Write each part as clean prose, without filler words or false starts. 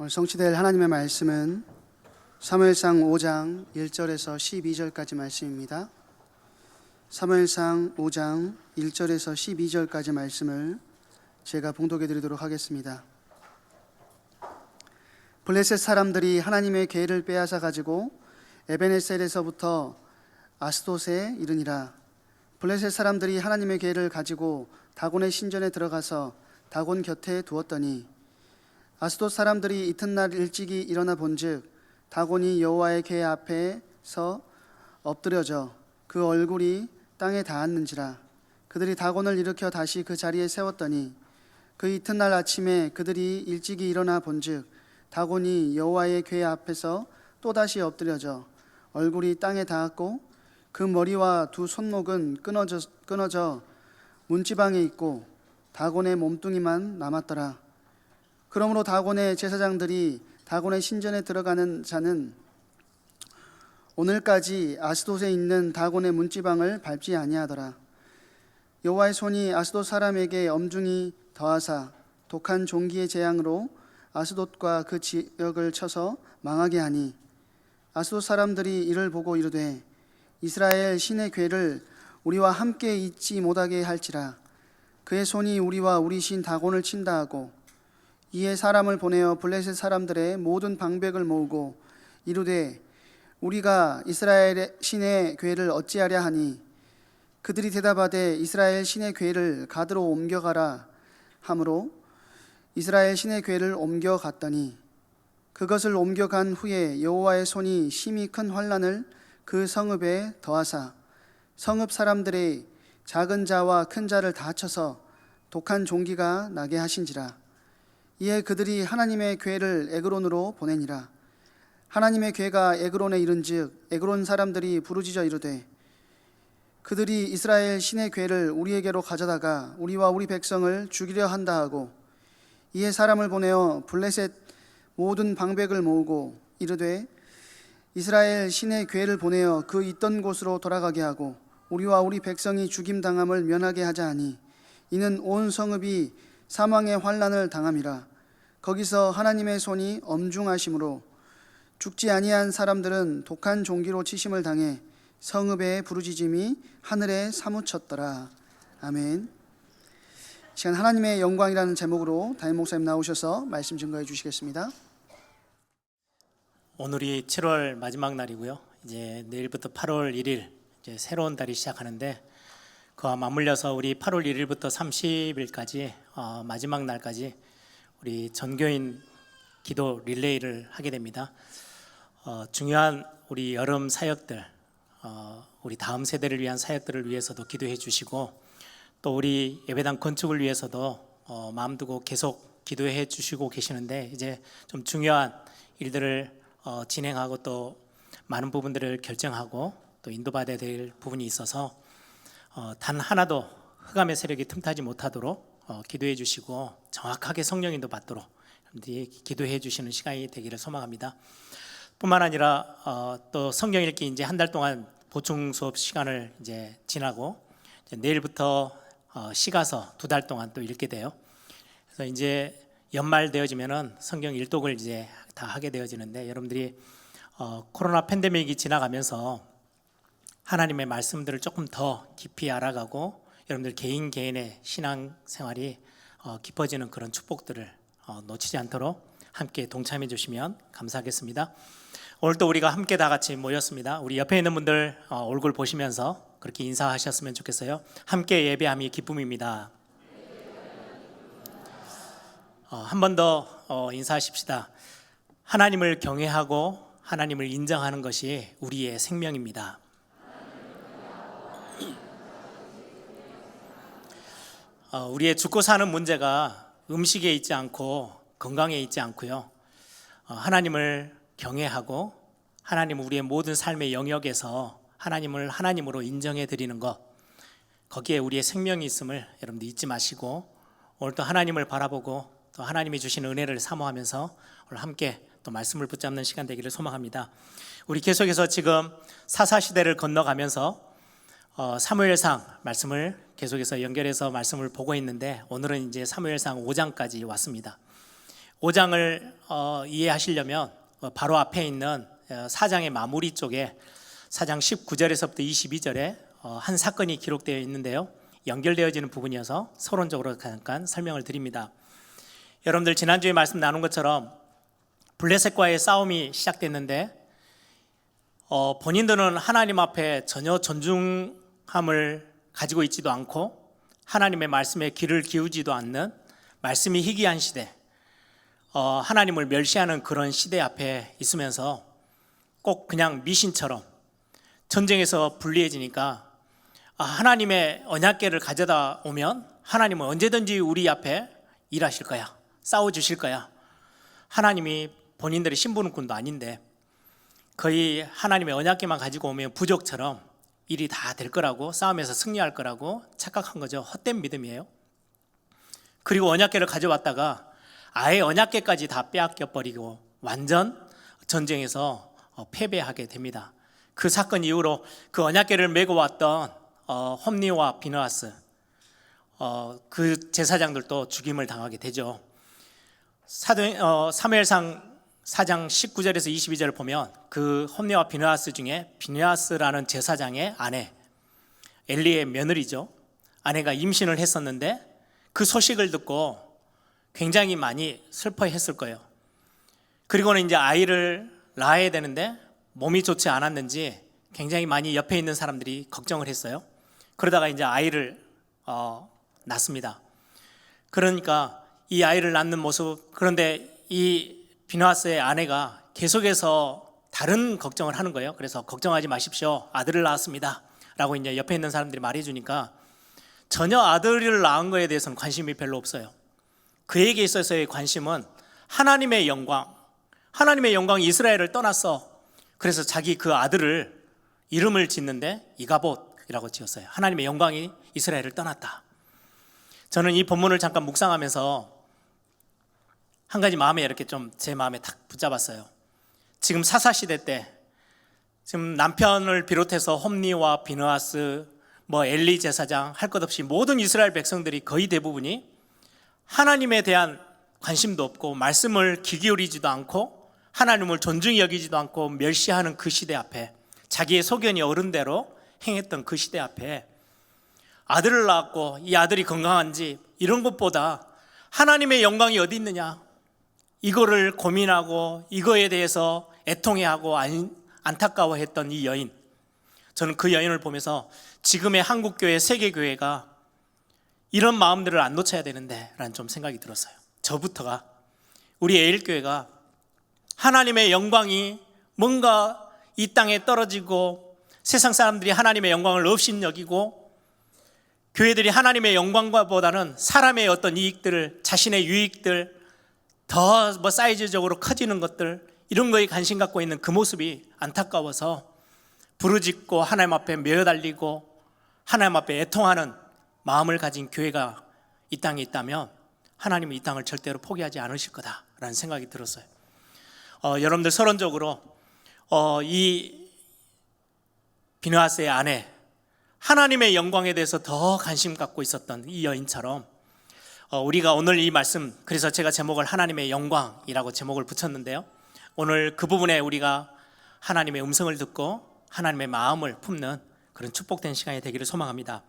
오늘 성취될 하나님의 말씀은 사무엘상 5장 1절에서 12절까지 말씀입니다. 사무엘상 5장 1절에서 12절까지 말씀을 제가 봉독해 드리도록 하겠습니다. 블레셋 사람들이 하나님의 궤를 빼앗아 가지고 에베네셀에서부터 아스돗에 이르니라. 블레셋 사람들이 하나님의 궤를 가지고 다곤의 신전에 들어가서 다곤 곁에 두었더니 아스돗 사람들이 이튿날 일찍이 일어나 본즉 다곤이 여호와의 궤 앞에서 엎드려져 그 얼굴이 땅에 닿았는지라. 그들이 다곤을 일으켜 다시 그 자리에 세웠더니 그 이튿날 아침에 그들이 일찍이 일어나 본즉 다곤이 여호와의 궤 앞에서 또다시 엎드려져 얼굴이 땅에 닿았고 그 머리와 두 손목은 끊어져 문지방에 있고 다곤의 몸뚱이만 남았더라. 그러므로 다곤의 제사장들이 다곤의 신전에 들어가는 자는 오늘까지 아스돗에 있는 다곤의 문지방을 밟지 아니하더라. 여호와의 손이 아스돗 사람에게 엄중히 더하사 독한 종기의 재앙으로 아스돗과 그 지역을 쳐서 망하게 하니 아스돗 사람들이 이를 보고 이르되 이스라엘 신의 궤를 우리와 함께 잊지 못하게 할지라. 그의 손이 우리와 우리 신 다곤을 친다 하고 이에 사람을 보내어 블레셋 사람들의 모든 방백을 모으고 이르되 우리가 이스라엘 신의 궤를 어찌하랴 하니 그들이 대답하되 이스라엘 신의 궤를 가드로 옮겨가라 하므로 이스라엘 신의 궤를 옮겨갔더니 그것을 옮겨간 후에 여호와의 손이 심히 큰 환난을 그 성읍에 더하사 성읍 사람들의 작은 자와 큰 자를 다 쳐서 독한 종기가 나게 하신지라. 이에 그들이 하나님의 궤를 에그론으로 보내니라. 하나님의 궤가 에그론에 이른즉 에그론 사람들이 부르짖어 이르되 그들이 이스라엘 신의 궤를 우리에게로 가져다가 우리와 우리 백성을 죽이려 한다 하고 이에 사람을 보내어 블레셋 모든 방백을 모으고 이르되 이스라엘 신의 궤를 보내어 그 있던 곳으로 돌아가게 하고 우리와 우리 백성이 죽임당함을 면하게 하자 하니 이는 온 성읍이 사망의 환난을 당함이라. 거기서 하나님의 손이 엄중하심으로 죽지 아니한 사람들은 독한 종기로 치심을 당해 성읍의 부르짖음이 하늘에 사무쳤더라. 아멘. 시간 하나님의 영광이라는 제목으로 담임 목사님 나오셔서 말씀 증거해 주시겠습니다. 오늘이 7월 마지막 날이고요. 이제 내일부터 8월 1일 이제 새로운 달이 시작하는데 그와 맞물려서 우리 8월 1일부터 30일까지 마지막 날까지 우리 전교인 기도 릴레이를 하게 됩니다. 중요한 우리 여름 사역들, 우리 다음 세대를 위한 사역들을 위해서도 기도해 주시고 또 우리 예배당 건축을 위해서도 마음 두고 계속 기도해 주시고 계시는데 이제 좀 중요한 일들을 진행하고 또 많은 부분들을 결정하고 또 인도받아야 될 부분이 있어서 단 하나도 흑암의 세력이 틈타지 못하도록 기도해 주시고 정확하게 성령 인도 받도록 여러분들이 기도해 주시는 시간이 되기를 소망합니다. 뿐만 아니라 또 성경 읽기 이제 한 달 동안 보충 수업 시간을 이제 지나고 이제 내일부터 시가서 2달 동안 또 읽게 돼요. 그래서 이제 연말 되어지면은 성경 일독을 이제 다 하게 되어지는데 여러분들이 코로나 팬데믹이 지나가면서 하나님의 말씀들을 조금 더 깊이 알아가고 여러분들 개인의 신앙 생활이 깊어지는 그런 축복들을 놓치지 않도록 함께 동참해 주시면 감사하겠습니다. 오늘 또 우리가 함께 다 같이 모였습니다. 우리 옆에 있는 분들 얼굴 보시면서 그렇게 인사하셨으면 좋겠어요. 함께 예배함이 기쁨입니다. 한 번 더 인사하십시다. 하나님을 경외하고 하나님을 인정하는 것이 우리의 생명입니다. 우리의 죽고 사는 문제가 음식에 있지 않고 건강에 있지 않고요. 하나님을 경외하고 하나님 우리의 모든 삶의 영역에서 하나님을 하나님으로 인정해 드리는 것, 거기에 우리의 생명이 있음을 여러분들 잊지 마시고 오늘 또 하나님을 바라보고 또 하나님이 주시는 은혜를 사모하면서 오늘 함께 또 말씀을 붙잡는 시간 되기를 소망합니다. 우리 계속해서 지금 사사시대를 건너가면서 사무엘상 말씀을 계속해서 연결해서 말씀을 보고 있는데 오늘은 이제 사무엘상 5장까지 왔습니다. 5장을 이해하시려면 바로 앞에 있는 4장의 마무리 쪽에 4장 19절에서부터 22절에 한 사건이 기록되어 있는데요. 연결되어지는 부분이어서 서론적으로 잠깐 설명을 드립니다. 여러분들 지난주에 말씀 나눈 것처럼 블레셋과의 싸움이 시작됐는데 본인들은 하나님 앞에 전혀 존중함을 가지고 있지도 않고 하나님의 말씀에 귀를 기울지도 않는 말씀이 희귀한 시대, 하나님을 멸시하는 그런 시대 앞에 있으면서 꼭 그냥 미신처럼 전쟁에서 불리해지니까 하나님의 언약궤를 가져다 오면 하나님은 언제든지 우리 앞에 일하실 거야, 싸워주실 거야. 하나님이 본인들의 신분군도 아닌데 거의 하나님의 언약궤만 가지고 오면 부족처럼 일이 다 될 거라고, 싸움에서 승리할 거라고 착각한 거죠. 헛된 믿음이에요. 그리고 언약궤를 가져왔다가 아예 언약궤까지 다 빼앗겨 버리고 완전 전쟁에서 패배하게 됩니다. 그 사건 이후로 그 언약궤를 메고 왔던 홈니와 비느하스, 그 제사장들도 죽임을 당하게 되죠. 사무엘상 4장 19절에서 22절을 보면 그 홈니와 비느하스 중에 비느하스라는 제사장의 아내, 엘리의 며느리죠. 아내가 임신을 했었는데 그 소식을 듣고 굉장히 많이 슬퍼했을 거예요. 그리고는 이제 아이를 낳아야 되는데 몸이 좋지 않았는지 굉장히 많이 옆에 있는 사람들이 걱정을 했어요. 그러다가 이제 아이를 낳습니다. 그러니까 이 아이를 낳는 모습, 그런데 이 비느하스의 아내가 계속해서 다른 걱정을 하는 거예요. 그래서 걱정하지 마십시오, 아들을 낳았습니다 라고 이제 옆에 있는 사람들이 말해주니까 전혀 아들을 낳은 거에 대해서는 관심이 별로 없어요. 그에게 있어서의 관심은 하나님의 영광, 하나님의 영광이 이스라엘을 떠났어. 그래서 자기 그 아들을 이름을 짓는데 이가봇이라고 지었어요. 하나님의 영광이 이스라엘을 떠났다. 저는 이 본문을 잠깐 묵상하면서 한 가지 마음에 이렇게 좀 제 마음에 탁 붙잡았어요. 지금 사사시대 때 지금 남편을 비롯해서 홈니와 비느하스, 엘리 제사장 할 것 없이 모든 이스라엘 백성들이 거의 대부분이 하나님에 대한 관심도 없고 말씀을 귀 기울이지도 않고 하나님을 존중히 여기지도 않고 멸시하는 그 시대 앞에, 자기의 소견이 어른대로 행했던 그 시대 앞에 아들을 낳았고 이 아들이 건강한지 이런 것보다 하나님의 영광이 어디 있느냐, 이거를 고민하고 이거에 대해서 애통해하고 안타까워했던 이 여인, 저는 그 여인을 보면서 지금의 한국교회, 세계교회가 이런 마음들을 안 놓쳐야 되는데 라는 좀 생각이 들었어요. 저부터가, 우리 에일교회가 하나님의 영광이 뭔가 이 땅에 떨어지고 세상 사람들이 하나님의 영광을 업신여기고 교회들이 하나님의 영광보다는 사람의 어떤 이익들을, 자신의 유익들, 더 사이즈적으로 커지는 것들, 이런 거에 관심 갖고 있는 그 모습이 안타까워서 부르짖고 하나님 앞에 메어달리고 하나님 앞에 애통하는 마음을 가진 교회가 이 땅에 있다면 하나님은 이 땅을 절대로 포기하지 않으실 거다라는 생각이 들었어요. 여러분들 서론적으로 이 비느하스의 아내, 하나님의 영광에 대해서 더 관심 갖고 있었던 이 여인처럼 우리가 오늘 이 말씀, 그래서 제가 제목을 하나님의 영광이라고 제목을 붙였는데요, 오늘 그 부분에 우리가 하나님의 음성을 듣고 하나님의 마음을 품는 그런 축복된 시간이 되기를 소망합니다.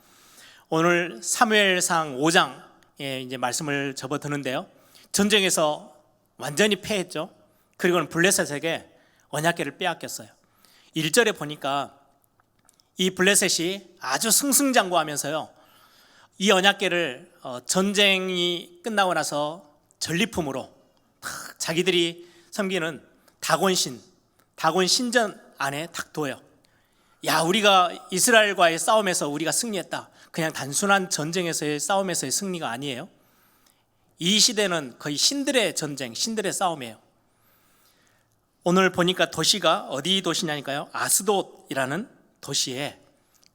오늘 사무엘상 5장에 이제 말씀을 접어드는데요, 전쟁에서 완전히 패했죠. 그리고는 블레셋에게 언약궤를 빼앗겼어요. 1절에 보니까 이 블레셋이 아주 승승장구하면서요, 이 언약궤를 전쟁이 끝나고 나서 전리품으로 자기들이 섬기는 다곤 신전 안에 탁 둬요. 야, 우리가 이스라엘과의 싸움에서 우리가 승리했다. 그냥 단순한 전쟁에서의 싸움에서의 승리가 아니에요. 이 시대는 거의 신들의 전쟁, 신들의 싸움이에요. 오늘 보니까 도시가 어디 도시냐니까요, 아스돗이라는 도시에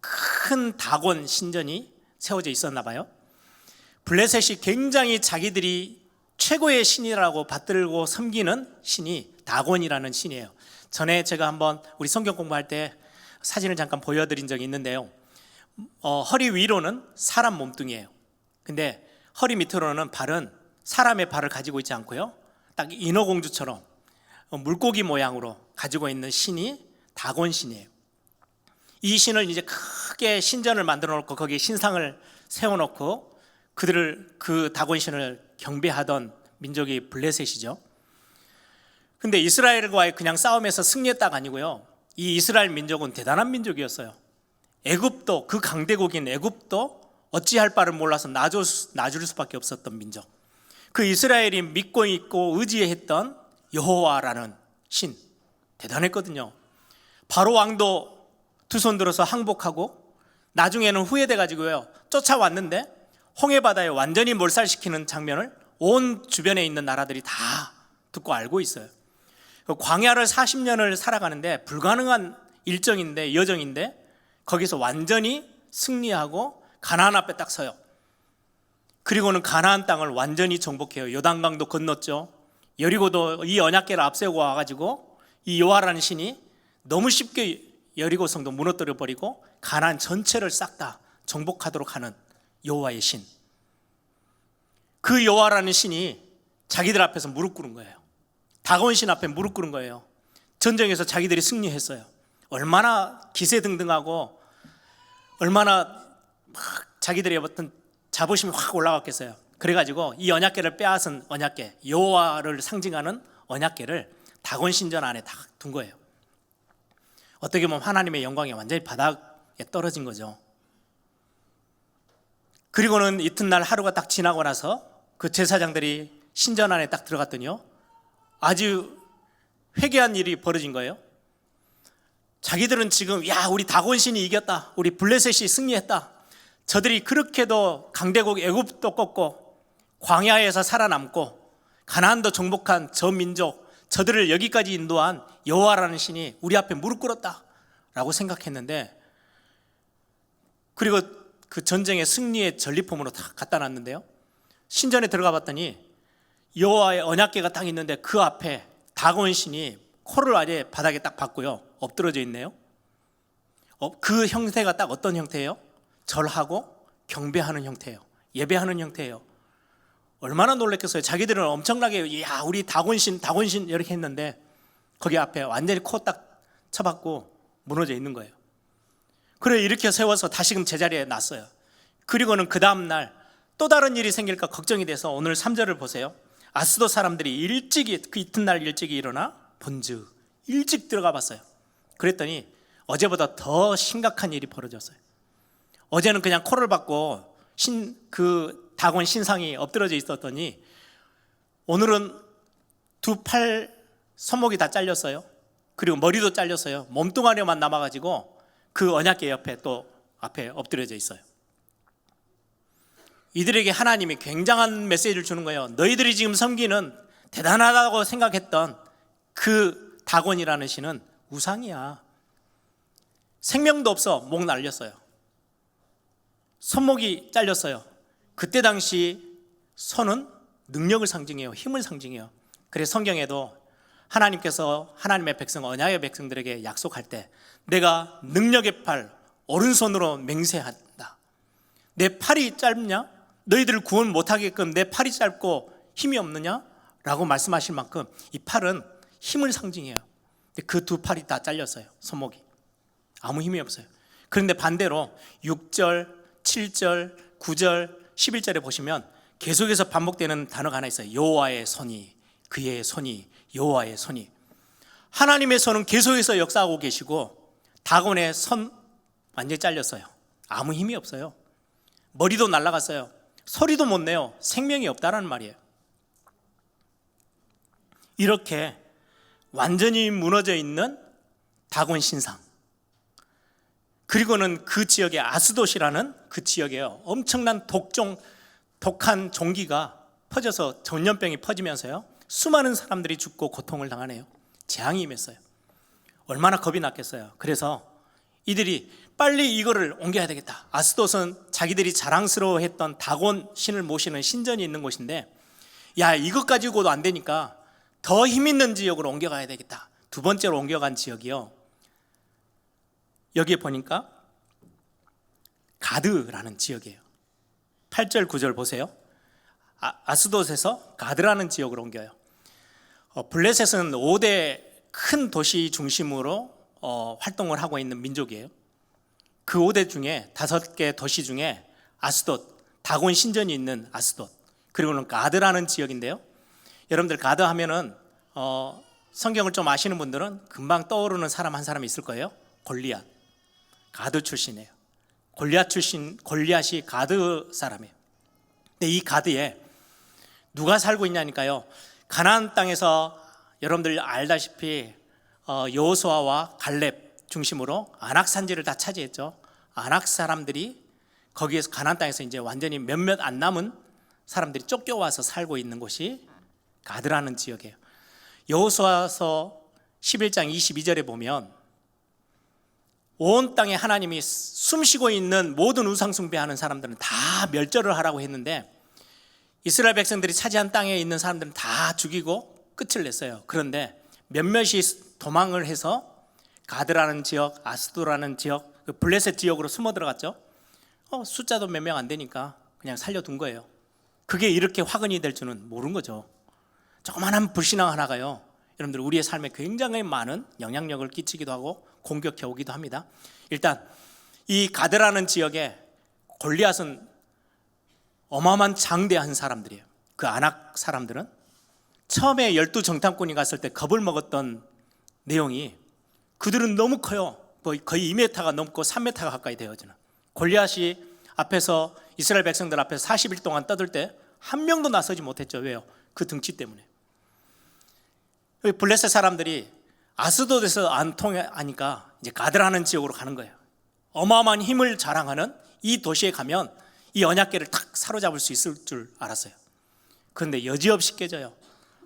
큰 다곤 신전이 세워져 있었나 봐요. 블레셋이 굉장히 자기들이 최고의 신이라고 받들고 섬기는 신이 다곤이라는 신이에요. 전에 제가 한번 우리 성경 공부할 때 사진을 잠깐 보여드린 적이 있는데요, 허리 위로는 사람 몸뚱이에요. 근데 허리 밑으로는 발은 사람의 발을 가지고 있지 않고요, 딱 인어공주처럼 물고기 모양으로 가지고 있는 신이 다곤 신이에요. 이 신을 이제 크게 신전을 만들어 놓고 거기에 신상을 세워놓고 그 다곤 신을 경배하던 민족이 블레셋이죠. 근데 이스라엘과의 그냥 싸움에서 승리했다가 아니고요, 이 이스라엘 민족은 대단한 민족이었어요. 애굽도, 그 강대국인 애굽도 어찌할 바를 몰라서 놔줄 수밖에 없었던 민족. 그 이스라엘이 믿고 있고 의지했던 여호와라는 신, 대단했거든요. 바로 왕도 두 손 들어서 항복하고 나중에는 후회돼 가지고요, 쫓아왔는데 홍해바다에 완전히 몰살시키는 장면을 온 주변에 있는 나라들이 다 듣고 알고 있어요. 광야를 40년을 살아가는데 불가능한 여정인데 거기서 완전히 승리하고 가나안 앞에 딱 서요. 그리고는 가나안 땅을 완전히 정복해요. 요단강도 건넜죠. 여리고도 이 언약궤를 앞세우고 와가지고 이 여호와라는 신이 너무 쉽게 여리고 성도 무너뜨려 버리고 가나안 전체를 싹 다 정복하도록 하는 여호와의 신. 그 여호와라는 신이 자기들 앞에서 무릎 꿇은 거예요. 다곤 신 앞에 무릎 꿇은 거예요. 전쟁에서 자기들이 승리했어요. 얼마나 기세등등하고 얼마나 막 자기들의 어떤 자부심이 확 올라갔겠어요. 그래가지고 이 언약궤를 빼앗은 언약궤, 여호와를 상징하는 언약궤를 다곤 신전 안에 딱 둔 거예요. 어떻게 보면 하나님의 영광이 완전히 바닥에 떨어진 거죠. 그리고는 이튿날 하루가 딱 지나고 나서 그 제사장들이 신전 안에 딱 들어갔더니요, 아주 회개한 일이 벌어진 거예요. 자기들은 지금 우리 다곤 신이 이겼다, 우리 블레셋이 승리했다, 저들이 그렇게도 강대국 애굽도 꺾고 광야에서 살아남고 가나안도 정복한 저 민족, 저들을 여기까지 인도한 여호와라는 신이 우리 앞에 무릎 꿇었다라고 생각했는데, 그리고 그 전쟁의 승리의 전리품으로 다 갖다 놨는데요, 신전에 들어가 봤더니 여호와의 언약궤가 딱 있는데 그 앞에 다곤 신이 코를 아예 바닥에 딱 박고요, 엎드러져 있네요. 그 형태가 딱 어떤 형태예요? 절하고 경배하는 형태예요. 예배하는 형태예요. 얼마나 놀랐겠어요. 자기들은 엄청나게 우리 다곤 신 이렇게 했는데 거기 앞에 완전히 코 딱 쳐박고 무너져 있는 거예요. 그래 이렇게 세워서 다시금 제자리에 놨어요. 그리고는 그 다음날 또 다른 일이 생길까 걱정이 돼서 오늘 3절을 보세요. 아스돗 사람들이 그 이튿날 일찍이 일어나 본즉 일찍 들어가 봤어요. 그랬더니 어제보다 더 심각한 일이 벌어졌어요. 어제는 그냥 코를 박고 그 다곤 신상이 엎드러져 있었더니 오늘은 두 팔 손목이 다 잘렸어요. 그리고 머리도 잘렸어요. 몸뚱아리만 남아가지고 그 언약궤 옆에 또 앞에 엎드려져 있어요. 이들에게 하나님이 굉장한 메시지를 주는 거예요. 너희들이 지금 섬기는 대단하다고 생각했던 그 다곤이라는 신은 우상이야. 생명도 없어. 목 날렸어요. 손목이 잘렸어요. 그때 당시 손은 능력을 상징해요. 힘을 상징해요. 그래서 성경에도 하나님께서 하나님의 백성, 언약의 백성들에게 약속할 때 내가 능력의 팔, 오른손으로 맹세한다. 내 팔이 짧냐? 너희들을 구원 못하게끔 내 팔이 짧고 힘이 없느냐? 라고 말씀하실 만큼 이 팔은 힘을 상징해요. 그 두 팔이 다 잘렸어요. 손목이 아무 힘이 없어요. 그런데 반대로 6절, 7절, 9절, 11절에 보시면 계속해서 반복되는 단어가 하나 있어요. 여호와의 손이, 그의 손이, 여호와의 손이. 하나님의 손은 계속해서 역사하고 계시고 다곤의 손 완전히 잘렸어요. 아무 힘이 없어요. 머리도 날아갔어요. 소리도 못 내요. 생명이 없다라는 말이에요. 이렇게 완전히 무너져 있는 다곤 신상, 그리고는 그 지역에 아스돗이라는 그 지역에요, 엄청난 독한 종기가 퍼져서 전염병이 퍼지면서요, 수많은 사람들이 죽고 고통을 당하네요. 재앙이 임했어요. 얼마나 겁이 났겠어요. 그래서 이들이 빨리 이거를 옮겨야 되겠다. 아스돗은 자기들이 자랑스러워했던 다곤 신을 모시는 신전이 있는 곳인데, 이것 가지고도 안 되니까 더 힘 있는 지역으로 옮겨가야 되겠다. 두 번째로 옮겨간 지역이요, 여기에 보니까 가드라는 지역이에요. 8절 9절 보세요. 아스돗에서 가드라는 지역으로 옮겨요. 블레셋은 5대 큰 도시 중심으로 활동을 하고 있는 민족이에요. 그 5대 중에 5개 도시 중에 아스돗, 다곤 신전이 있는 아스돗, 그리고는 가드라는 지역인데요. 여러분들 가드 하면은 성경을 좀 아시는 분들은 금방 떠오르는 사람 한 사람이 있을 거예요. 골리앗. 가드 출신이에요. 골리앗이 가드 사람이에요. 근데 이 가드에 누가 살고 있냐니까요. 가나안 땅에서 여러분들 알다시피 여호수아와 갈렙 중심으로 아낙 산지를 다 차지했죠. 아낙 사람들이 거기에서 가나안 땅에서 이제 완전히 몇몇 안 남은 사람들이 쫓겨와서 살고 있는 곳이 가드라는 지역이에요. 여호수아서 11장 22절에 보면 온 땅에 하나님이 숨쉬고 있는 모든 우상 숭배하는 사람들은 다 멸절을 하라고 했는데 이스라엘 백성들이 차지한 땅에 있는 사람들은 다 죽이고 끝을 냈어요. 그런데 몇몇이 도망을 해서 가드라는 지역, 아스도라는 지역, 그 블레셋 지역으로 숨어 들어갔죠. 숫자도 몇 명 안 되니까 그냥 살려둔 거예요. 그게 이렇게 화근이 될 줄은 모른 거죠. 조그마한 불신앙 하나가요, 여러분들 우리의 삶에 굉장히 많은 영향력을 끼치기도 하고 공격해 오기도 합니다. 일단 이 가드라는 지역에 골리앗은 어마어마한 장대한 사람들이에요. 그 아낙 사람들은 처음에 12정탐꾼이 갔을 때 겁을 먹었던 내용이 그들은 너무 커요. 거의 2m가 넘고 3m가 가까이 돼요. 저는 골리앗이 앞에서 이스라엘 백성들 앞에서 40일 동안 떠들 때 한 명도 나서지 못했죠. 왜요? 그 등치 때문에. 블레셋 사람들이 아스돗에서 안 통하니까 이제 가드라는 지역으로 가는 거예요. 어마어마한 힘을 자랑하는 이 도시에 가면 이 언약궤를 탁 사로잡을 수 있을 줄 알았어요. 그런데 여지없이 깨져요.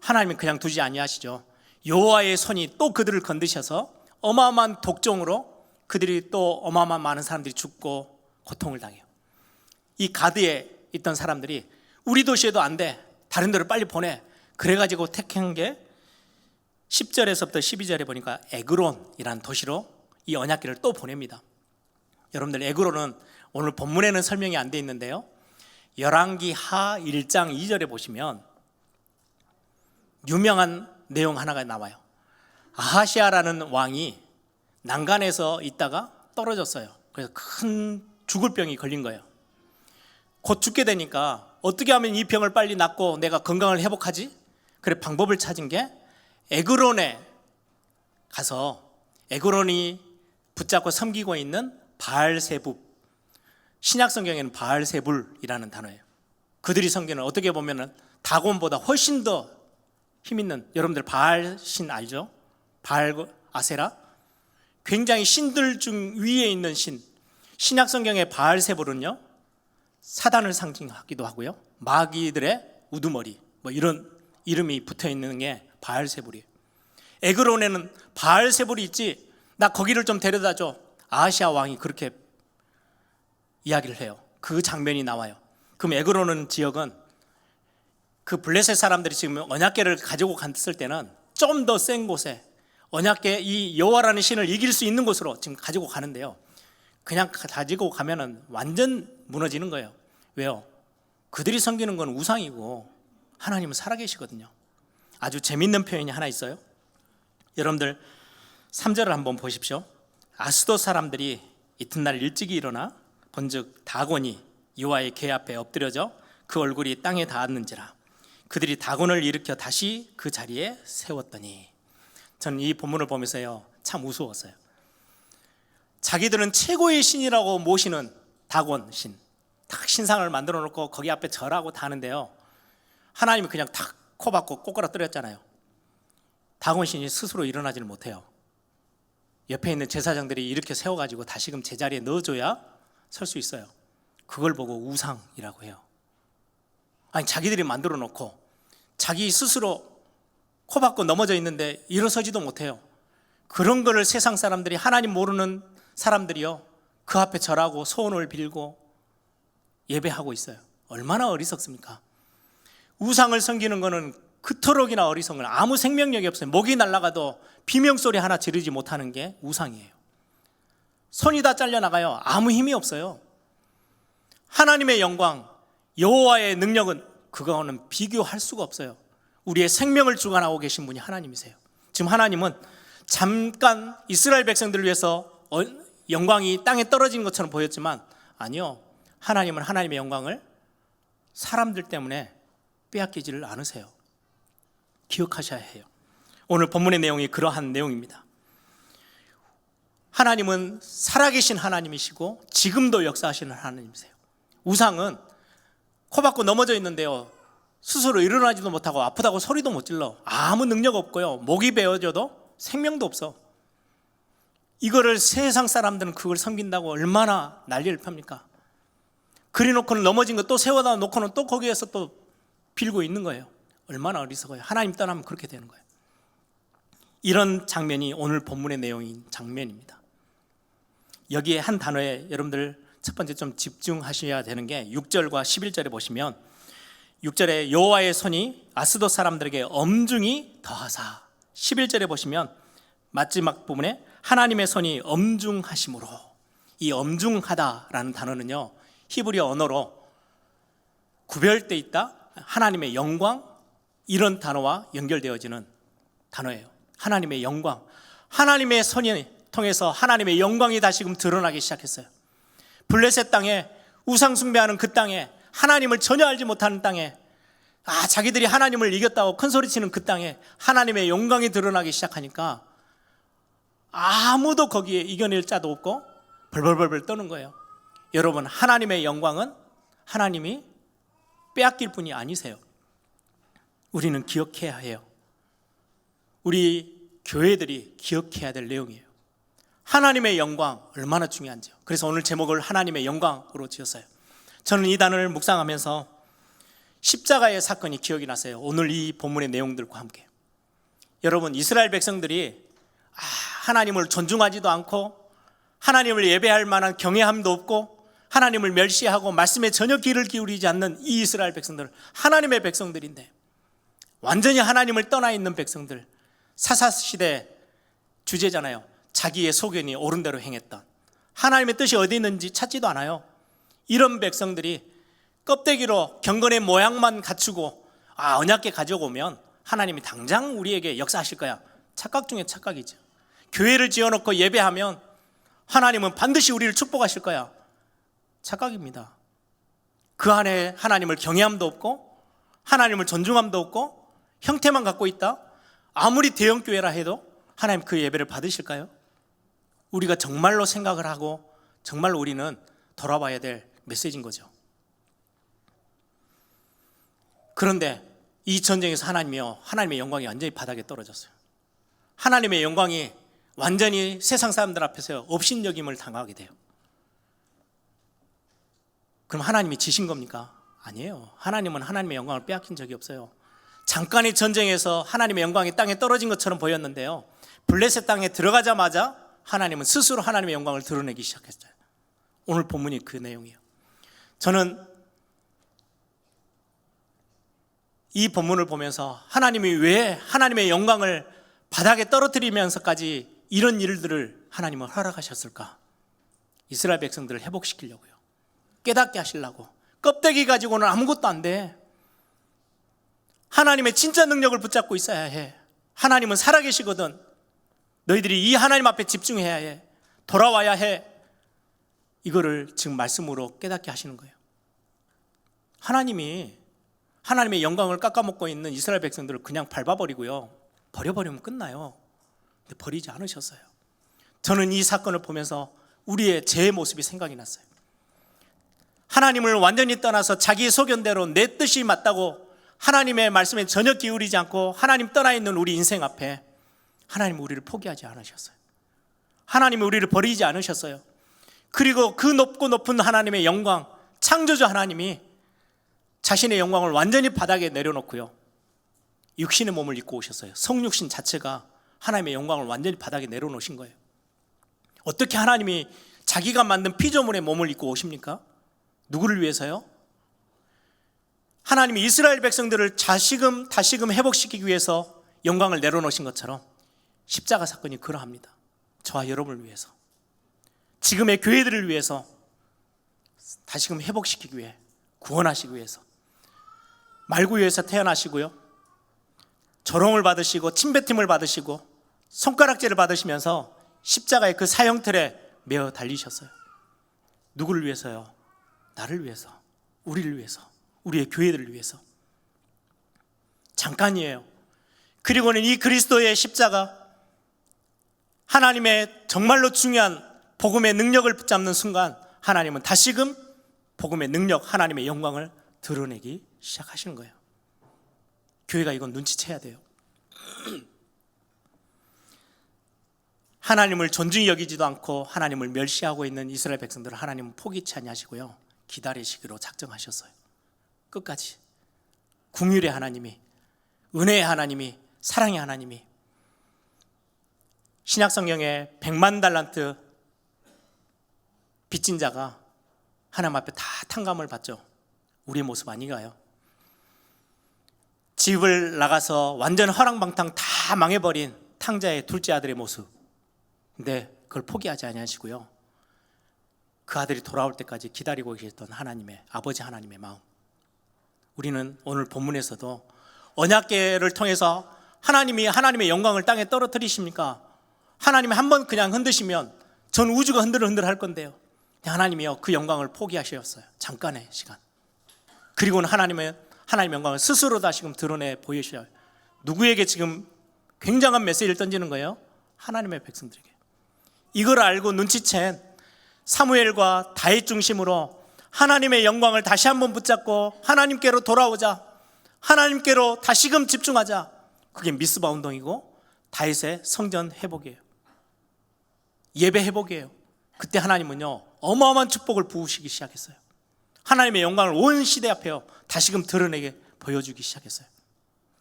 하나님은 그냥 두지 아니하시죠. 여호와의 손이 또 그들을 건드셔서 어마어마한 독종으로 그들이 또 어마어마한 많은 사람들이 죽고 고통을 당해요. 이 가드에 있던 사람들이 우리 도시에도 안 돼, 다른 데로 빨리 보내. 그래가지고 택한 게 10절에서부터 12절에 보니까 에그론이라는 도시로 이 언약궤를 또 보냅니다. 여러분들 에그론은 오늘 본문에는 설명이 안 돼 있는데요, 열왕기 하 1장 2절에 보시면 유명한 내용 하나가 나와요. 아하시아라는 왕이 난간에서 있다가 떨어졌어요. 그래서 큰 죽을 병이 걸린 거예요. 곧 죽게 되니까 어떻게 하면 이 병을 빨리 낫고 내가 건강을 회복하지? 그래 방법을 찾은 게 에그론에 가서 에그론이 붙잡고 섬기고 있는 바알세불, 신약 성경에는 바알세불이라는 단어예요. 그들이 섬기는, 어떻게 보면은 다곤보다 훨씬 더 힘있는, 여러분들 바알신 알죠? 바알 아세라, 굉장히 신들 중 위에 있는 신. 신약 성경의 바알세불은요, 사단을 상징하기도 하고요, 마귀들의 우두머리, 뭐 이런 이름이 붙어 있는 게 바알세불이에요. 에그론에는 바알세불이 있지, 나 거기를 좀 데려다 줘. 아하시아 왕이 그렇게 이야기를 해요. 그 장면이 나와요. 그럼 에그론은 지역은 그 블레셋 사람들이 지금 언약궤를 가지고 갔을 때는 좀 더 센 곳에, 언약궤 이 여호와라는 신을 이길 수 있는 곳으로 지금 가지고 가는데요, 그냥 가지고 가면은 완전 무너지는 거예요. 왜요? 그들이 섬기는 건 우상이고 하나님은 살아계시거든요. 아주 재밌는 표현이 하나 있어요. 여러분들 3절을 한번 보십시오. 아스돗 사람들이 이튿날 일찍이 일어나 본즉 다곤이 여호와의 궤 앞에 엎드려져 그 얼굴이 땅에 닿았는지라. 그들이 다곤을 일으켜 다시 그 자리에 세웠더니. 저는 이 본문을 보면서요, 참 우스웠어요. 자기들은 최고의 신이라고 모시는 다곤 신, 탁 신상을 만들어 놓고 거기 앞에 절하고 다는데요, 하나님이 그냥 탁 코박고 꼬꾸라뜨렸잖아요. 다곤 신이 스스로 일어나지를 못해요. 옆에 있는 제사장들이 이렇게 세워가지고 다시금 제자리에 넣어줘야 설 수 있어요. 그걸 보고 우상이라고 해요. 아니, 자기들이 만들어 놓고 자기 스스로 코박고 넘어져 있는데 일어서지도 못해요. 그런 거를 세상 사람들이, 하나님 모르는 사람들이요, 그 앞에 절하고 소원을 빌고 예배하고 있어요. 얼마나 어리석습니까? 우상을 섬기는 거는 그토록이나 어리석은, 아무 생명력이 없어요. 목이 날아가도 비명소리 하나 지르지 못하는 게 우상이에요. 손이 다 잘려나가요. 아무 힘이 없어요. 하나님의 영광, 여호와의 능력은 그거는 비교할 수가 없어요. 우리의 생명을 주관하고 계신 분이 하나님이세요. 지금 하나님은 잠깐 이스라엘 백성들을 위해서 영광이 땅에 떨어진 것처럼 보였지만 아니요, 하나님은 하나님의 영광을 사람들 때문에 빼앗기지를 않으세요. 기억하셔야 해요. 오늘 본문의 내용이 그러한 내용입니다. 하나님은 살아계신 하나님이시고 지금도 역사하시는 하나님이세요. 우상은 코박고 넘어져 있는데요, 스스로 일어나지도 못하고 아프다고 소리도 못 질러. 아무 능력 없고요, 목이 베어져도 생명도 없어. 이거를 세상 사람들은 그걸 섬긴다고 얼마나 난리를 펴니까. 그려놓고는 넘어진 거 또 세워다 놓고는 또 거기에서 또 빌고 있는 거예요. 얼마나 어리석어요. 하나님 떠나면 그렇게 되는 거예요. 이런 장면이 오늘 본문의 내용인 장면입니다. 여기에 한 단어에 여러분들 첫 번째 좀 집중하셔야 되는 게 6절과 11절에 보시면 6절에 여호와의 손이 아스돗 사람들에게 엄중히 더하사, 11절에 보시면 마지막 부분에 하나님의 손이 엄중하심으로, 이 엄중하다라는 단어는요, 히브리어 언어로 구별되어 있다, 하나님의 영광, 이런 단어와 연결되어지는 단어예요. 하나님의 영광, 하나님의 손이 통해서 하나님의 영광이 다시금 드러나기 시작했어요. 블레셋 땅에, 우상 숭배하는 그 땅에, 하나님을 전혀 알지 못하는 땅에, 자기들이 하나님을 이겼다고 큰소리치는 그 땅에 하나님의 영광이 드러나기 시작하니까 아무도 거기에 이겨낼 자도 없고 벌벌벌 떠는 거예요. 여러분, 하나님의 영광은 하나님이 빼앗길 분이 아니세요. 우리는 기억해야 해요. 우리 교회들이 기억해야 될 내용이에요. 하나님의 영광 얼마나 중요한지요. 그래서 오늘 제목을 하나님의 영광으로 지었어요. 저는 이 단어를 묵상하면서 십자가의 사건이 기억이 났어요. 오늘 이 본문의 내용들과 함께. 여러분, 이스라엘 백성들이 하나님을 존중하지도 않고 하나님을 예배할 만한 경외함도 없고 하나님을 멸시하고 말씀에 전혀 귀를 기울이지 않는 이 이스라엘 백성들, 하나님의 백성들인데, 완전히 하나님을 떠나 있는 백성들, 사사시대 주제잖아요. 자기의 소견이 옳은 대로 행했던, 하나님의 뜻이 어디 있는지 찾지도 않아요. 이런 백성들이 껍데기로 경건의 모양만 갖추고 언약궤 가져오면 하나님이 당장 우리에게 역사하실 거야. 착각 중에 착각이죠. 교회를 지어놓고 예배하면 하나님은 반드시 우리를 축복하실 거야. 착각입니다. 그 안에 하나님을 경외함도 없고 하나님을 존중함도 없고 형태만 갖고 있다. 아무리 대형교회라 해도 하나님 그 예배를 받으실까요? 우리가 정말로 생각을 하고 정말로 우리는 돌아봐야 될 메시지인 거죠. 그런데 이 전쟁에서 하나님의 영광이 완전히 바닥에 떨어졌어요. 하나님의 영광이 완전히 세상 사람들 앞에서 업신여김을 당하게 돼요. 그럼 하나님이 지신 겁니까? 아니에요. 하나님은 하나님의 영광을 빼앗긴 적이 없어요. 잠깐의 전쟁에서 하나님의 영광이 땅에 떨어진 것처럼 보였는데요, 블레셋 땅에 들어가자마자 하나님은 스스로 하나님의 영광을 드러내기 시작했어요. 오늘 본문이 그 내용이에요. 저는 이 본문을 보면서 하나님이 왜 하나님의 영광을 바닥에 떨어뜨리면서까지 이런 일들을 하나님은 허락하셨을까? 이스라엘 백성들을 회복시키려고요. 깨닫게 하시려고. 껍데기 가지고는 아무것도 안 돼. 하나님의 진짜 능력을 붙잡고 있어야 해. 하나님은 살아계시거든. 너희들이 이 하나님 앞에 집중해야 해. 돌아와야 해. 이거를 지금 말씀으로 깨닫게 하시는 거예요. 하나님이 하나님의 영광을 깎아먹고 있는 이스라엘 백성들을 그냥 밟아버리고요, 버려버리면 끝나요. 근데 버리지 않으셨어요. 저는 이 사건을 보면서 우리의 제 모습이 생각이 났어요. 하나님을 완전히 떠나서 자기의 소견대로 내 뜻이 맞다고 하나님의 말씀에 전혀 기울이지 않고 하나님 떠나 있는 우리 인생 앞에 하나님은 우리를 포기하지 않으셨어요. 하나님은 우리를 버리지 않으셨어요. 그리고 그 높고 높은 하나님의 영광, 창조주 하나님이 자신의 영광을 완전히 바닥에 내려놓고요, 육신의 몸을 입고 오셨어요. 성육신 자체가 하나님의 영광을 완전히 바닥에 내려놓으신 거예요. 어떻게 하나님이 자기가 만든 피조물의 몸을 입고 오십니까? 누구를 위해서요? 하나님이 이스라엘 백성들을 다시금 회복시키기 위해서 영광을 내려놓으신 것처럼 십자가 사건이 그러합니다. 저와 여러분을 위해서, 지금의 교회들을 위해서 다시금 회복시키기 위해, 구원하시기 위해서 말구유에서 태어나시고요, 조롱을 받으시고 침뱉음을 받으시고 손가락질을 받으시면서 십자가의 그 사형틀에 매어 달리셨어요. 누구를 위해서요? 나를 위해서, 우리를 위해서, 우리의 교회들을 위해서. 잠깐이에요. 그리고는 이 그리스도의 십자가, 하나님의 정말로 중요한 복음의 능력을 붙잡는 순간 하나님은 다시금 복음의 능력, 하나님의 영광을 드러내기 시작하시는 거예요. 교회가 이건 눈치채야 돼요. 하나님을 존중히 여기지도 않고 하나님을 멸시하고 있는 이스라엘 백성들을 하나님은 포기치 아니하시고요, 기다리시기로 작정하셨어요. 끝까지. 긍휼의 하나님이, 은혜의 하나님이, 사랑의 하나님이, 신약 성경에 100만 달란트 빚진 자가 하나님 앞에 다 탕감을 받죠. 우리의 모습 아닌가요? 집을 나가서 완전 허랑방탕 다 망해버린 탕자의 둘째 아들의 모습. 근데 그걸 포기하지 아니하시고요, 그 아들이 돌아올 때까지 기다리고 계셨던 하나님의, 아버지 하나님의 마음. 우리는 오늘 본문에서도 언약궤를 통해서 하나님의 영광을 땅에 떨어뜨리십니까? 하나님이 한번 그냥 흔드시면 전 우주가 흔들흔들 할 건데요, 하나님이요 그 영광을 포기하셨어요. 잠깐의 시간. 그리고는 하나님의 영광을 스스로 다시금 드러내 보이셔요. 누구에게 지금 굉장한 메시지를 던지는 거예요? 하나님의 백성들에게. 이걸 알고 눈치챈 사무엘과 다윗 중심으로 하나님의 영광을 다시 한번 붙잡고 하나님께로 돌아오자, 하나님께로 다시금 집중하자. 그게 미스바 운동이고 다윗의 성전 회복이에요. 예배 회복이에요. 그때 하나님은요 어마어마한 축복을 부으시기 시작했어요. 하나님의 영광을 온 시대 앞에요 다시금 드러내게 보여주기 시작했어요.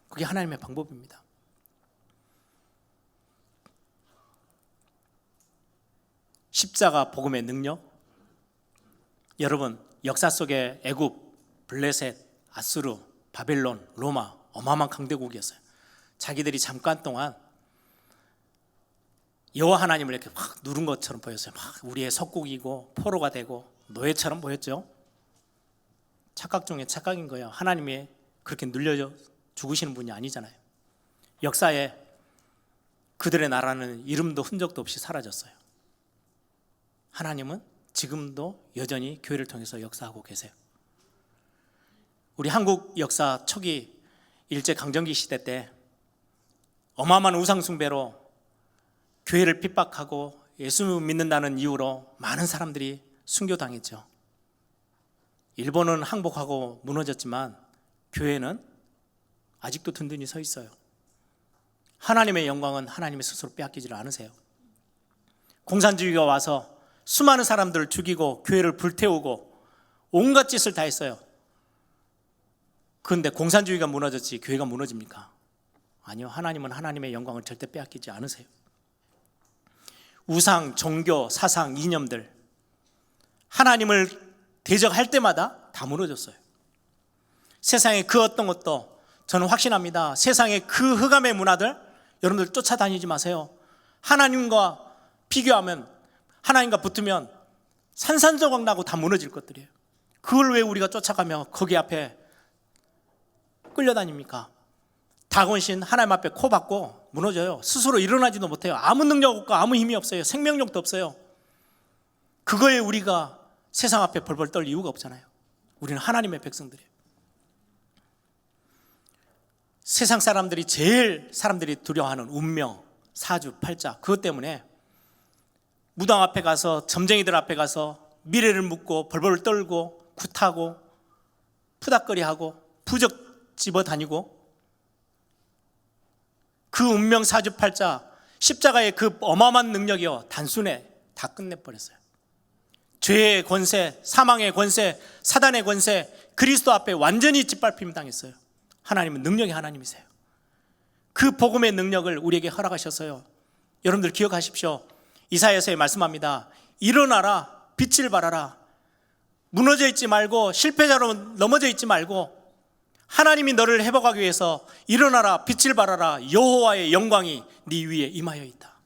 그게 하나님의 방법입니다. 십자가 복음의 능력. 여러분, 역사 속에 애굽, 블레셋, 아수르, 바벨론, 로마 어마어마한 강대국이었어요. 자기들이 잠깐 동안 여호와 하나님을 이렇게 막 누른 것처럼 보였어요. 막 우리의 석국이고 포로가 되고 노예처럼 보였죠. 착각 중에 착각인 거예요. 하나님이 그렇게 눌려 죽으시는 분이 아니잖아요. 역사에 그들의 나라는 이름도 흔적도 없이 사라졌어요. 하나님은 지금도 여전히 교회를 통해서 역사하고 계세요. 우리 한국 역사 초기 일제강점기 시대 때 어마어마한 우상숭배로 교회를 핍박하고 예수 믿는다는 이유로 많은 사람들이 순교당했죠. 일본은 항복하고 무너졌지만 교회는 아직도 든든히 서 있어요. 하나님의 영광은 하나님의 스스로 빼앗기지를 않으세요. 공산주의가 와서 수많은 사람들을 죽이고 교회를 불태우고 온갖 짓을 다 했어요. 그런데 공산주의가 무너졌지 교회가 무너집니까? 아니요. 하나님은 하나님의 영광을 절대 빼앗기지 않으세요. 우상, 종교, 사상, 이념들 하나님을 대적할 때마다 다 무너졌어요. 세상의 그 어떤 것도 저는 확신합니다. 세상의 그 흑암의 문화들 여러분들 쫓아다니지 마세요. 하나님과 비교하면, 하나님과 붙으면 산산조각 나고 다 무너질 것들이에요. 그걸 왜 우리가 쫓아가며 거기 앞에 끌려다닙니까? 다곤신 하나님 앞에 코 박고 무너져요. 스스로 일어나지도 못해요. 아무 능력 없고 아무 힘이 없어요. 생명력도 없어요. 그거에 우리가 세상 앞에 벌벌 떨 이유가 없잖아요. 우리는 하나님의 백성들이에요. 세상 사람들이 제일 사람들이 두려워하는 운명, 사주, 팔자, 그것 때문에 무당 앞에 가서, 점쟁이들 앞에 가서 미래를 묻고 벌벌 떨고 굿하고 푸닥거리하고 부적 집어다니고, 그 운명, 사주, 팔자, 십자가의 그 어마어마한 능력이요 단순해 다 끝내버렸어요. 죄의 권세, 사망의 권세, 사단의 권세, 그리스도 앞에 완전히 짓밟힘 당했어요. 하나님은 능력의 하나님이세요. 그 복음의 능력을 우리에게 허락하셨어요. 여러분들 기억하십시오. 이사야서에 말씀합니다. 일어나라, 빛을 발하라. 무너져 있지 말고 실패자로 넘어져 있지 말고 하나님이 너를 회복하기 위해서 일어나라, 빛을 발하라. 여호와의 영광이 네 위에 임하여 있다.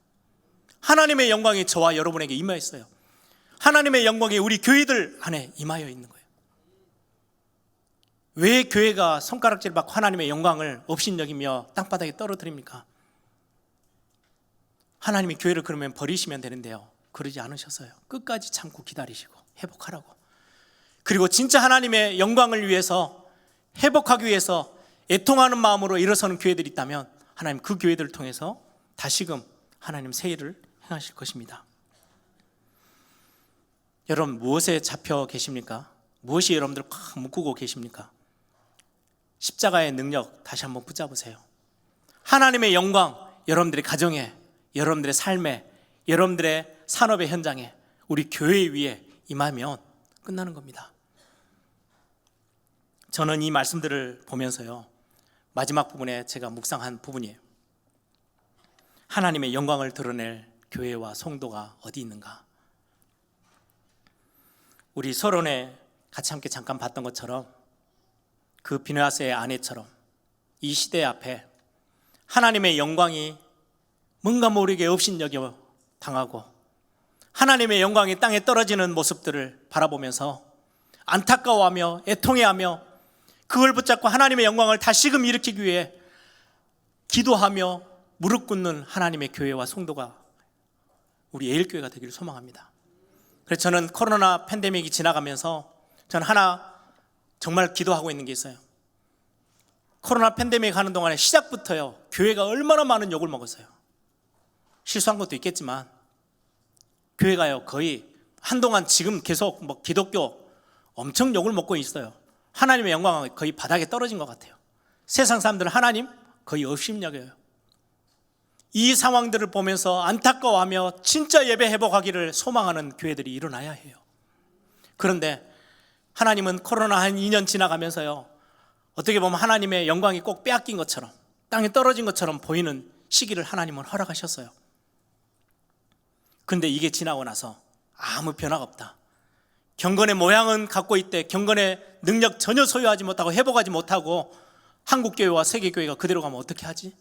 하나님의 영광이 저와 여러분에게 임하였어요. 하나님의 영광이 우리 교회들 안에 임하여 있는 거예요. 왜 교회가 손가락질 받고 하나님의 영광을 업신여기며 땅바닥에 떨어뜨립니까? 하나님이 교회를 그러면 버리시면 되는데요, 그러지 않으셨어요. 끝까지 참고 기다리시고 회복하라고. 그리고 진짜 하나님의 영광을 위해서, 회복하기 위해서 애통하는 마음으로 일어서는 교회들이 있다면 하나님 그 교회들을 통해서 다시금 하나님 새 일을 행하실 것입니다. 여러분, 무엇에 잡혀 계십니까? 무엇이 여러분들 꽉 묶고 계십니까? 십자가의 능력 다시 한번 붙잡으세요. 하나님의 영광 여러분들의 가정에, 여러분들의 삶에, 여러분들의 산업의 현장에, 우리 교회 위에 임하면 끝나는 겁니다. 저는 이 말씀들을 보면서요, 마지막 부분에 제가 묵상한 부분이에요. 하나님의 영광을 드러낼 교회와 성도가 어디 있는가? 우리 서론에 같이 함께 잠깐 봤던 것처럼 그 비느하스의 아내처럼 이 시대 앞에 하나님의 영광이 뭔가 모르게 업신여겨 당하고 하나님의 영광이 땅에 떨어지는 모습들을 바라보면서 안타까워하며 애통해하며 그걸 붙잡고 하나님의 영광을 다시금 일으키기 위해 기도하며 무릎 꿇는 하나님의 교회와 성도가 우리 예일교회가 되기를 소망합니다. 그래서 저는 코로나 팬데믹이 지나가면서 저는 하나 정말 기도하고 있는 게 있어요. 코로나 팬데믹 하는 동안에 시작부터요, 교회가 얼마나 많은 욕을 먹었어요. 실수한 것도 있겠지만 교회가요, 거의 한동안 지금 계속 기독교 엄청 욕을 먹고 있어요. 하나님의 영광은 거의 바닥에 떨어진 것 같아요. 세상 사람들은 하나님 거의 업신여겨요. 이 상황들을 보면서 안타까워하며 진짜 예배 회복하기를 소망하는 교회들이 일어나야 해요. 그런데 하나님은 코로나 한 2년 지나가면서요, 어떻게 보면 하나님의 영광이 꼭 빼앗긴 것처럼, 땅에 떨어진 것처럼 보이는 시기를 하나님은 허락하셨어요. 그런데 이게 지나고 나서 아무 변화가 없다. 경건의 모양은 갖고 있대. 경건의 능력 전혀 소유하지 못하고 회복하지 못하고 한국교회와 세계교회가 그대로 가면 어떻게 하지?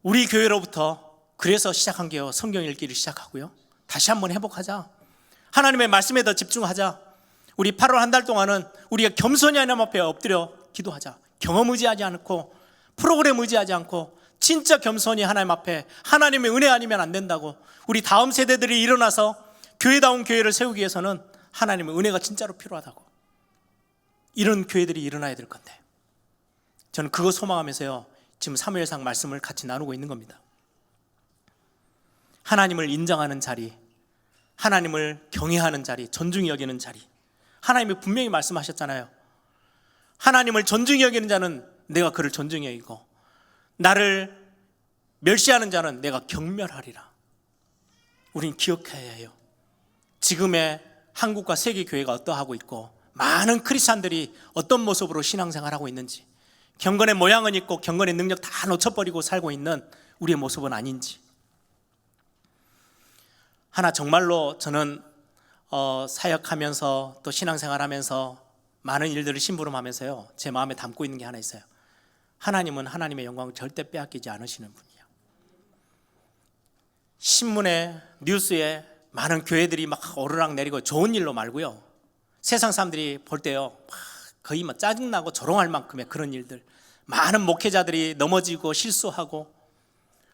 우리 교회로부터 그래서 시작한 게요, 성경 읽기를 시작하고요, 다시 한번 회복하자. 하나님의 말씀에 더 집중하자. 우리 8월 한 달 동안은 우리가 겸손히 하나님 앞에 엎드려 기도하자. 경험 의지하지 않고 프로그램 의지하지 않고 진짜 겸손히 하나님 앞에, 하나님의 은혜 아니면 안 된다고. 우리 다음 세대들이 일어나서 교회다운 교회를 세우기 위해서는 하나님의 은혜가 진짜로 필요하다고. 이런 교회들이 일어나야 될 건데 저는 그거 소망하면서요, 지금 사무엘상 말씀을 같이 나누고 있는 겁니다. 하나님을 인정하는 자리, 하나님을 경외하는 자리, 존중히 여기는 자리. 하나님이 분명히 말씀하셨잖아요. 하나님을 존중히 여기는 자는 내가 그를 존중히 여기고 나를 멸시하는 자는 내가 경멸하리라. 우린 기억해야 해요. 지금의 한국과 세계 교회가 어떠하고 있고 많은 크리스찬들이 어떤 모습으로 신앙생활하고 있는지, 경건의 모양은 있고 경건의 능력 다 놓쳐버리고 살고 있는 우리의 모습은 아닌지. 하나 정말로 저는 사역하면서 또 신앙생활하면서 많은 일들을 심부름하면서요, 제 마음에 담고 있는 게 하나 있어요. 하나님은 하나님의 영광을 절대 빼앗기지 않으시는 분이에요. 신문에, 뉴스에 많은 교회들이 막 오르락내리고 좋은 일로 말고요, 세상 사람들이 볼 때요, 거의 막 짜증나고 조롱할 만큼의 그런 일들, 많은 목회자들이 넘어지고 실수하고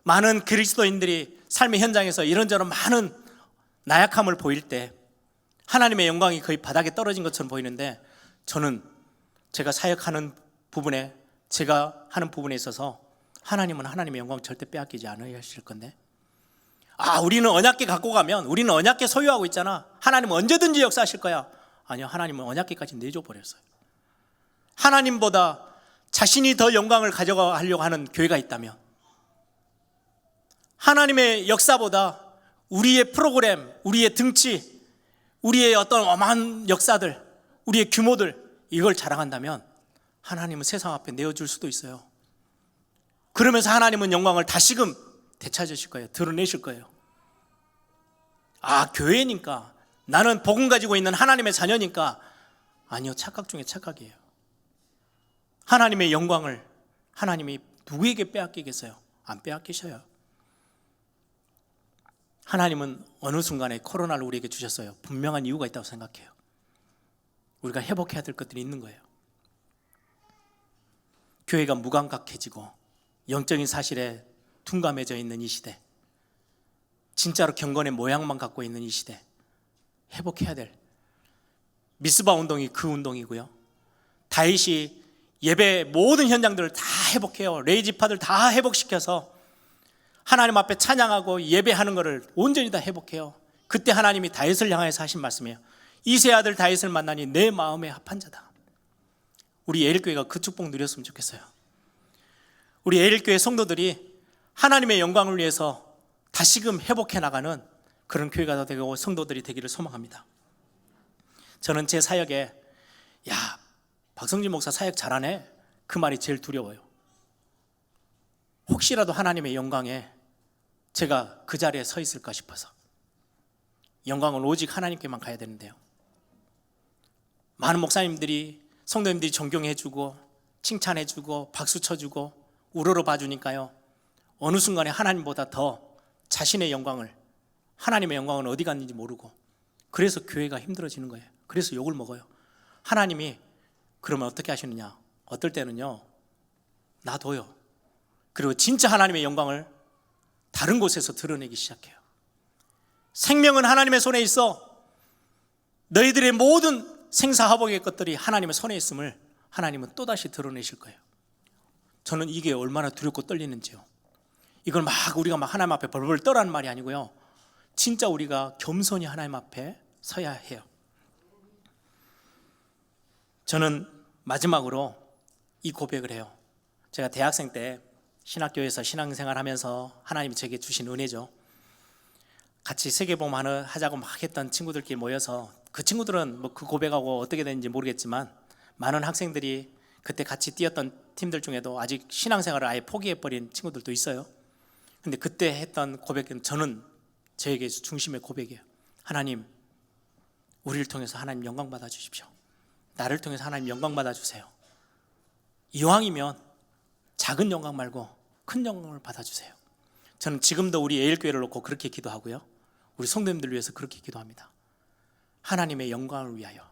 많은 그리스도인들이 삶의 현장에서 이런저런 많은 나약함을 보일 때 하나님의 영광이 거의 바닥에 떨어진 것처럼 보이는데, 저는 제가 사역하는 부분에, 제가 하는 부분에 있어서 하나님은 하나님의 영광을 절대 빼앗기지 않으실 건데, 우리는 언약궤 갖고 가면, 우리는 언약궤 소유하고 있잖아, 하나님은 언제든지 역사하실 거야. 아니요, 하나님은 언약궤까지 내줘 버렸어요. 하나님보다 자신이 더 영광을 가져가려고 하는 교회가 있다면, 하나님의 역사보다 우리의 프로그램, 우리의 등치, 우리의 어떤 어마한 역사들, 우리의 규모들, 이걸 자랑한다면 하나님은 세상 앞에 내어줄 수도 있어요. 그러면서 하나님은 영광을 다시금 되찾으실 거예요. 드러내실 거예요. 교회니까, 나는 복음 가지고 있는 하나님의 자녀니까. 아니요, 착각 중에 착각이에요. 하나님의 영광을 하나님이 누구에게 빼앗기겠어요? 안 빼앗기셔요. 하나님은 어느 순간에 코로나를 우리에게 주셨어요. 분명한 이유가 있다고 생각해요. 우리가 회복해야 될 것들이 있는 거예요. 교회가 무감각해지고 영적인 사실에 둔감해져 있는 이 시대, 진짜로 경건의 모양만 갖고 있는 이 시대, 회복해야 될 미스바 운동이 그 운동이고요. 다윗이 예배 모든 현장들을 다 회복해요. 레이지파들 다 회복시켜서 하나님 앞에 찬양하고 예배하는 것을 온전히 다 회복해요. 그때 하나님이 다윗을 향해서 하신 말씀이에요. 이세 아들 다윗을 만나니 내 마음에 합한 자다. 우리 예일교회가 그 축복 누렸으면 좋겠어요. 우리 예일교회 성도들이 하나님의 영광을 위해서 다시금 회복해 나가는 그런 교회가 되고 성도들이 되기를 소망합니다. 저는 제 사역에 야, 박성진 목사 사역 잘하네, 그 말이 제일 두려워요. 혹시라도 하나님의 영광에 제가 그 자리에 서 있을까 싶어서. 영광은 오직 하나님께만 가야 되는데요. 많은 목사님들이, 성도님들이 존경해주고 칭찬해주고 박수 쳐주고 우러러 봐주니까요, 어느 순간에 하나님보다 더 자신의 영광을, 하나님의 영광은 어디 갔는지 모르고, 그래서 교회가 힘들어지는 거예요. 그래서 욕을 먹어요. 하나님이 그러면 어떻게 하시느냐, 어떨 때는요, 놔둬요. 그리고 진짜 하나님의 영광을 다른 곳에서 드러내기 시작해요. 생명은 하나님의 손에 있어. 너희들의 모든 생사화복의 것들이 하나님의 손에 있음을 하나님은 또다시 드러내실 거예요. 저는 이게 얼마나 두렵고 떨리는지요. 이걸 막 우리가 막 하나님 앞에 벌벌 떠라는 말이 아니고요, 진짜 우리가 겸손히 하나님 앞에 서야 해요. 저는 마지막으로 이 고백을 해요. 제가 대학생 때 신학교에서 신앙생활 하면서 하나님이 제게 주신 은혜죠. 같이 세계보험 하자고 막 했던 친구들끼리 모여서, 그 친구들은 뭐 그 고백하고 어떻게 됐는지 모르겠지만 많은 학생들이 그때 같이 뛰었던 팀들 중에도 아직 신앙생활을 아예 포기해버린 친구들도 있어요. 근데 그때 했던 고백은 저는 저에게 중심의 고백이에요. 하나님, 우리를 통해서 하나님 영광 받아 주십시오. 나를 통해서 하나님 영광 받아 주세요. 이왕이면 작은 영광 말고 큰 영광을 받아 주세요. 저는 지금도 우리 예일교회를 놓고 그렇게 기도하고요, 우리 성도님들 위해서 그렇게 기도합니다. 하나님의 영광을 위하여.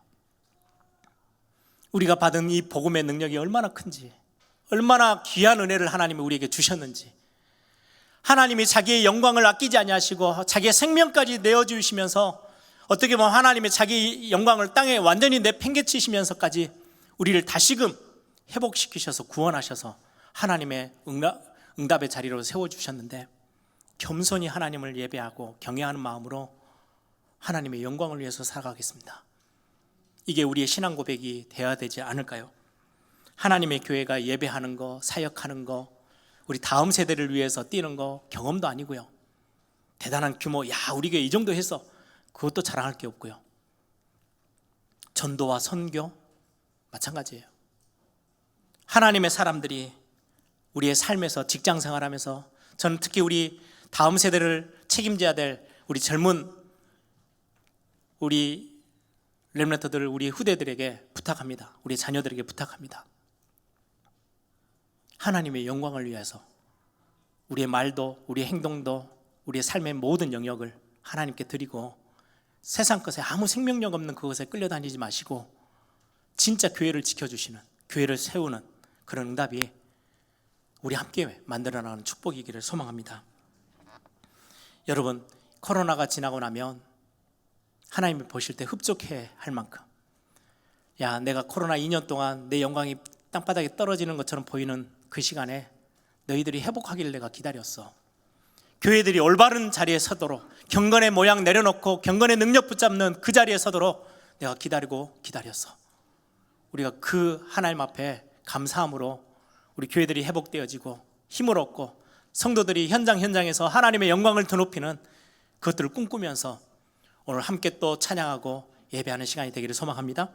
우리가 받은 이 복음의 능력이 얼마나 큰지, 얼마나 귀한 은혜를 하나님이 우리에게 주셨는지, 하나님이 자기의 영광을 아끼지 아니하시고 자기의 생명까지 내어주시면서 어떻게 보면 하나님의 자기 영광을 땅에 완전히 내팽개치시면서까지 우리를 다시금 회복시키셔서 구원하셔서 하나님의 응답의 자리로 세워주셨는데, 겸손히 하나님을 예배하고 경외하는 마음으로 하나님의 영광을 위해서 살아가겠습니다. 이게 우리의 신앙 고백이 되어야 되지 않을까요? 하나님의 교회가 예배하는 거, 사역하는 거, 우리 다음 세대를 위해서 뛰는 거 경험도 아니고요, 대단한 규모, 야 우리 교회 이 정도 했어, 그것도 자랑할 게 없고요. 전도와 선교 마찬가지예요. 하나님의 사람들이 우리의 삶에서, 직장 생활하면서, 저는 특히 우리 다음 세대를 책임져야 될 우리 젊은 우리 렘넌트들, 우리 후대들에게 부탁합니다. 우리 자녀들에게 부탁합니다. 하나님의 영광을 위해서 우리의 말도, 우리의 행동도, 우리의 삶의 모든 영역을 하나님께 드리고, 세상 것에 아무 생명력 없는 그것에 끌려다니지 마시고 진짜 교회를 지켜주시는, 교회를 세우는 그런 응답이 우리 함께 만들어 나가는 축복이기를 소망합니다. 여러분, 코로나가 지나고 나면 하나님이 보실 때 흡족해 할 만큼, 야 내가 코로나 2년 동안 내 영광이 땅바닥에 떨어지는 것처럼 보이는 그 시간에 너희들이 회복하기를 내가 기다렸어. 교회들이 올바른 자리에 서도록, 경건의 모양 내려놓고 경건의 능력 붙잡는 그 자리에 서도록 내가 기다렸어. 우리가 그 하나님 앞에 감사함으로 우리 교회들이 회복되어지고 힘을 얻고 성도들이 현장에서 하나님의 영광을 드높이는 그것들을 꿈꾸면서 오늘 함께 또 찬양하고 예배하는 시간이 되기를 소망합니다.